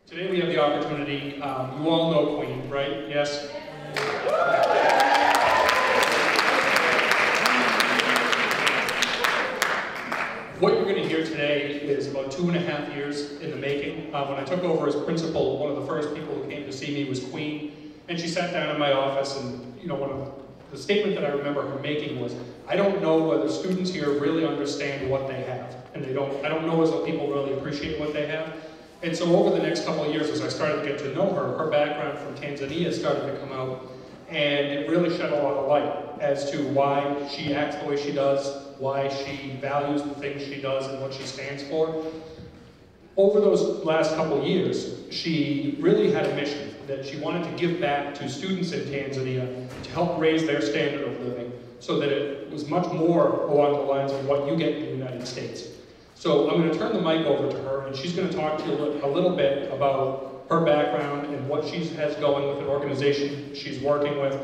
Today we have the opportunity, you all know Queen, right? Yes? What you're going to hear today is about 2.5 years in the making. When I took over as principal, one of the first people who came to see me was Queen, and she sat down in my office, and one of the statement that I remember her making was, I don't know whether students here really understand what they have, and I don't know as though people really appreciate what they have. And so over the next couple of years, as I started to get to know her, her background from Tanzania started to come out, and it really shed a lot of light as to why she acts the way she does, why she values the things she does and what she stands for. Over those last couple of years, she really had a mission that she wanted to give back to students in Tanzania to help raise their standard of living so that it was much more along the lines of what you get in the United States. So I'm going to turn the mic over to her, and she's going to talk to you a little bit about her background and what she has going with an organization she's working with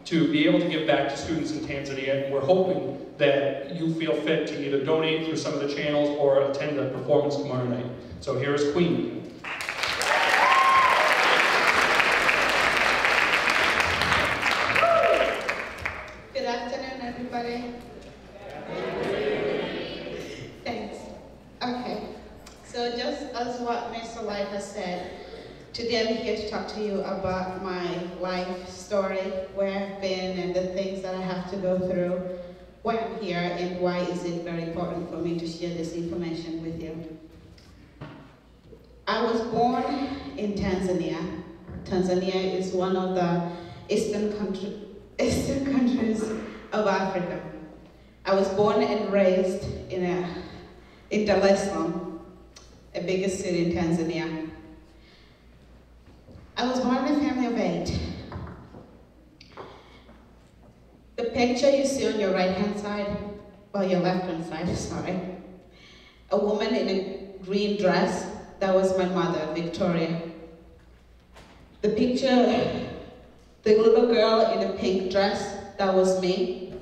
to be able to give back to students in Tanzania. And we're hoping that you feel fit to either donate through some of the channels or attend a performance tomorrow night. So here is Queen. Good afternoon, everybody. Thanks. Okay, so just as what Mr. Life has said, today I'm here to talk to you about my life story, where I've been and the things that I have to go through, why I'm here, and why is it very important for me to share this information with you. I was born in Tanzania. Tanzania is one of the eastern countries of Africa. I was born and raised in Dar es Salaam, a biggest city in Tanzania. I was born in a family of 8. The picture you see on your right-hand side, or your left-hand side, sorry, a woman in a green dress, that was my mother, Victoria. The picture, the little girl in a pink dress, that was me.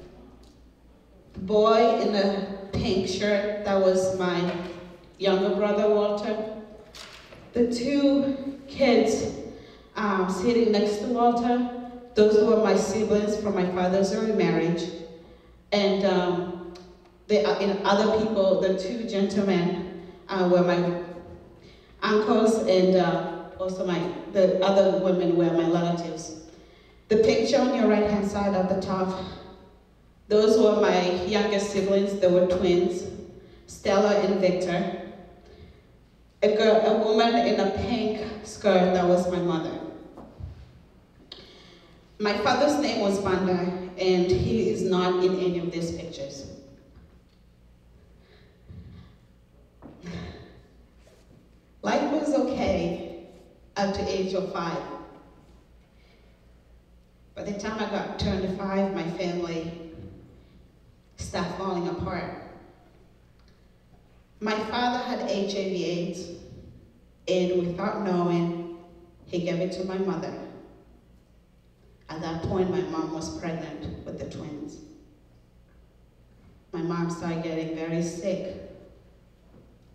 The boy in a pink shirt, that was my younger brother, Walter. The 2 kids sitting next to Walter, those were my siblings from my father's early marriage. And the other people, the 2 gentlemen, were my uncles, and also the other women were my relatives. The picture on your right-hand side at the top, those were my youngest siblings. They were twins, Stella and Victor. A woman in a pink skirt, that was my mother. My father's name was Banda, and he is not in any of these pictures. Life was okay up to age of 5. By the time I got turned 5, my family started falling apart. My father had HIV/AIDS, and without knowing, he gave it to my mother. At that point, my mom was pregnant with the twins. My mom started getting very sick.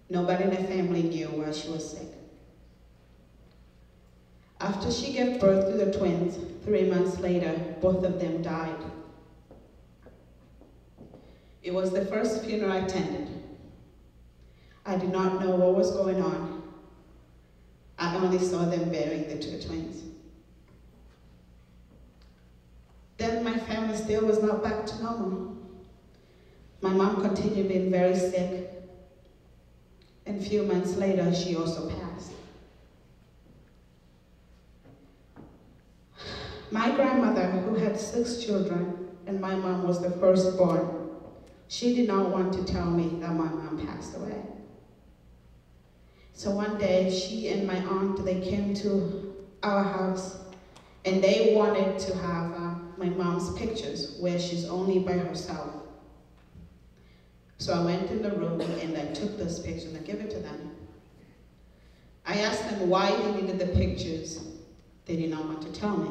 Nobody in the family knew why she was sick. After she gave birth to the twins, 3 months later, both of them died. It was the first funeral I attended. I did not know what was going on. I only saw them burying the 2 twins. Then my family still was not back to normal. My mom continued being very sick, and a few months later, she also passed. My grandmother, who had 6 children, and my mom was the firstborn, she did not want to tell me that my mom passed away. So one day, she and my aunt, they came to our house, and they wanted to have my mom's pictures where she's only by herself. So I went in the room and I took those pictures and I gave it to them. I asked them why they needed the pictures. They did not want to tell me.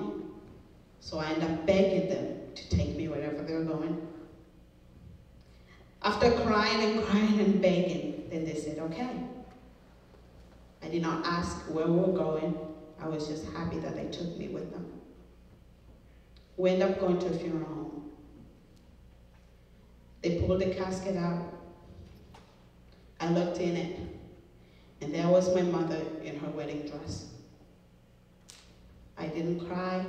So I ended up begging them to take me wherever they were going. After crying and begging, then they said, okay. I I did not ask where we were going. I was just happy that they took me with them. We ended up going to a funeral home. They pulled the casket out. I looked in it, and there was my mother in her wedding dress. I didn't cry.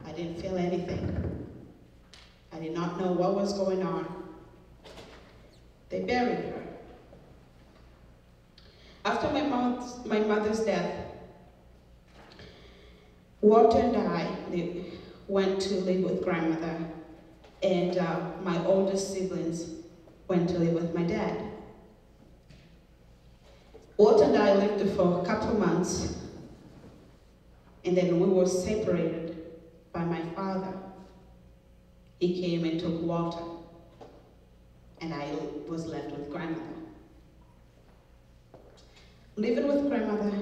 I didn't feel anything. I did not know what was going on. They buried her. After my mother's death, Walter and I went to live with grandmother, and my oldest siblings went to live with my dad. Walter and I lived there for a couple of months, and then we were separated by my father. He came and took Walter, and I was left with grandmother. Living with grandmother,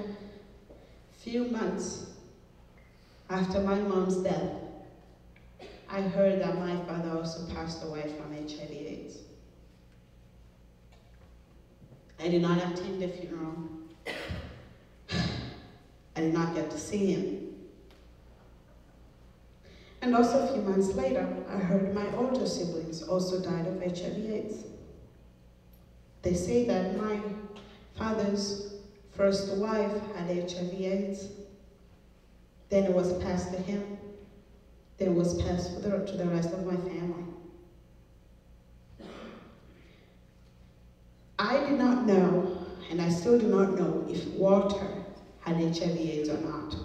few months after my mom's death, I heard that my father also passed away from HIV/AIDS. I did not attend the funeral. I did not get to see him. And also a few months later, I heard my older siblings also died of HIV/AIDS. They say that my father's first wife had HIV/AIDS, then it was passed to him, then it was passed to the rest of my family. I did not know, and I still do not know, if Walter had HIV/AIDS or not.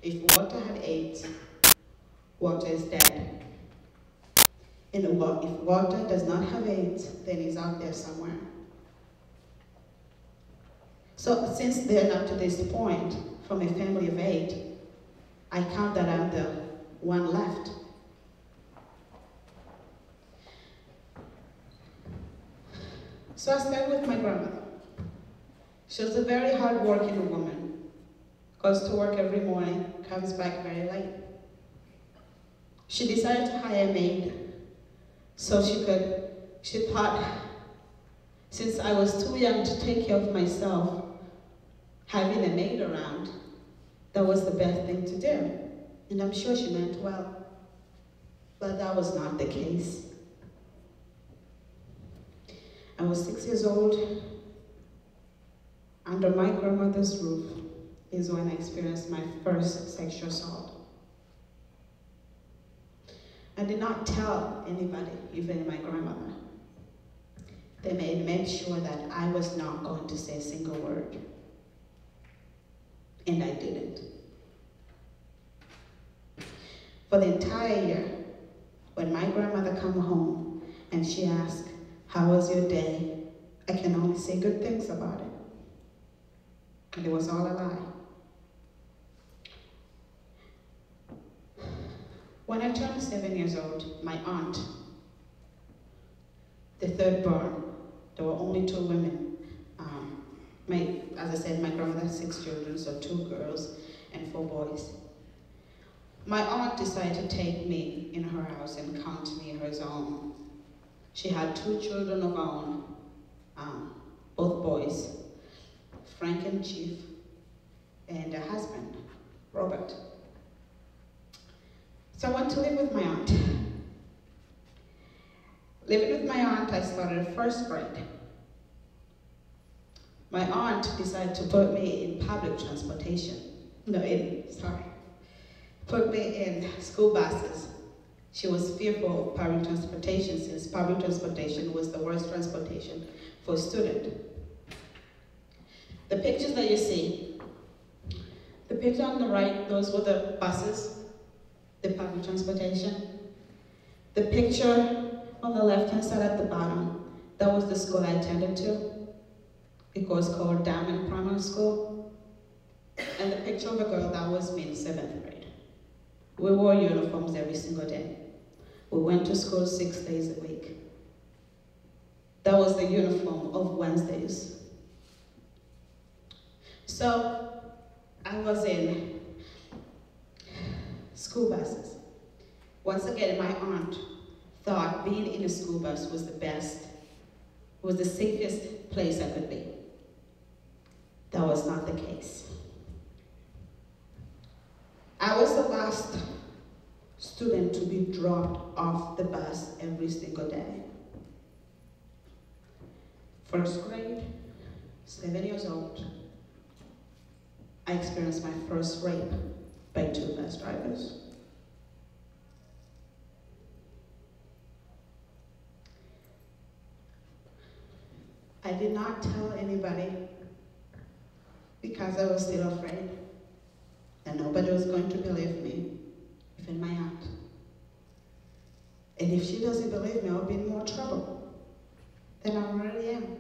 If Walter had AIDS, Walter is dead. And if Walter does not have AIDS, then he's out there somewhere. So since then up to this point, from a family of 8, I count that I'm the one left. So I stayed with my grandmother. She was a very hard-working woman. Goes to work every morning, comes back very late. She decided to hire a maid so she thought, since I was too young to take care of myself, having a maid around, that was the best thing to do. And I'm sure she meant well, but that was not the case. I was 6 years old. Under my grandmother's roof is when I experienced my first sexual assault. I did not tell anybody, even my grandmother. They made sure that I was not going to say a single word. And I didn't. For the entire year, when my grandmother come home and she asked, "How was your day?" I can only say good things about it. And it was all a lie. When I turned 7 years old, my aunt, the third born, there were only 2 women. As I said, my grandmother had 6 children, so 2 girls and 4 boys. My aunt decided to take me in her house and count me her own. She had 2 children of her own, both boys, Frank and Chief, and a husband, Robert. So I went to live with my aunt. Living with my aunt, I started first grade. My aunt decided to put me in public transportation. Put me in school buses. She was fearful of public transportation since public transportation was the worst transportation for a student. The pictures that you see, the picture on the right, those were the buses, the public transportation. The picture on the left-hand side at the bottom, that was the school I attended to. It was called Diamond Primary School. And the picture of a girl, that was me in 7th grade. We wore uniforms every single day. We went to school 6 days a week. That was the uniform of Wednesdays. So I was in school buses. Once again, my aunt thought being in a school bus was the best, was the safest place I could be. That was not the case. I was the last student to be dropped off the bus every single day. First grade, 7 years old, I experienced my first rape by 2 bus drivers. I did not tell anybody because I was still afraid that nobody was going to believe me, even my aunt. And if she doesn't believe me, I'll be in more trouble than I already am.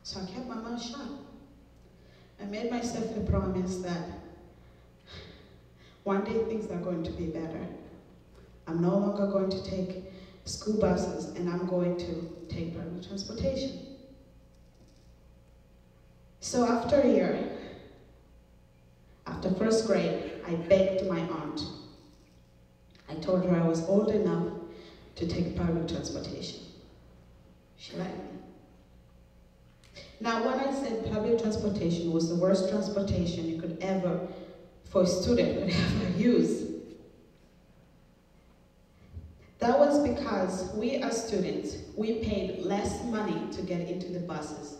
So I kept my mouth shut. I made myself a promise that one day things are going to be better. I'm no longer going to take school buses, and I'm going to take public transportation. So after a year, after first grade, I begged my aunt. I told her I was old enough to take public transportation. She let me. Now, when I said public transportation was the worst transportation you could ever, for a student could ever use, that was because we as students, we paid less money to get into the buses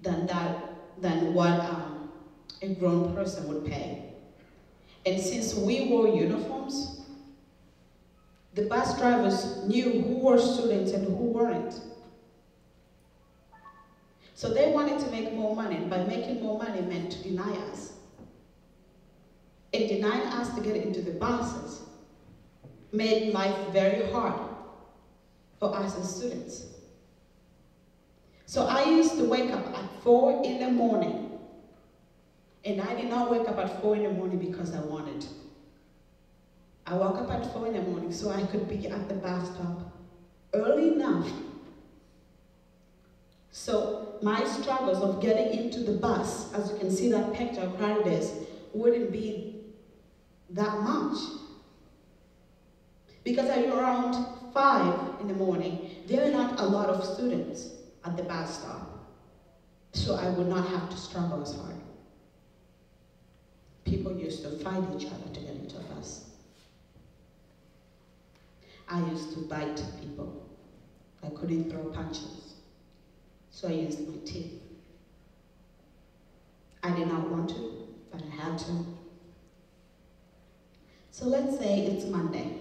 than what a grown person would pay. And since we wore uniforms, the bus drivers knew who were students and who weren't. So they wanted to make more money, and by making more money meant to deny us. And denying us to get into the buses made life very hard for us as students. So I used to wake up at 4 in the morning, and I did not wake up at 4 in the morning because I wanted to. I woke up at 4 in the morning so I could be at the bus stop early enough. So my struggles of getting into the bus, as you can see that picture of how it is, wouldn't be that much. Because at around 5 in the morning, there are not a lot of students at the bus stop. So I would not have to struggle as hard. People used to fight each other to get into a bus. I used to bite people. I couldn't throw punches. So I used my teeth. I did not want to, but I had to. So let's say it's Monday.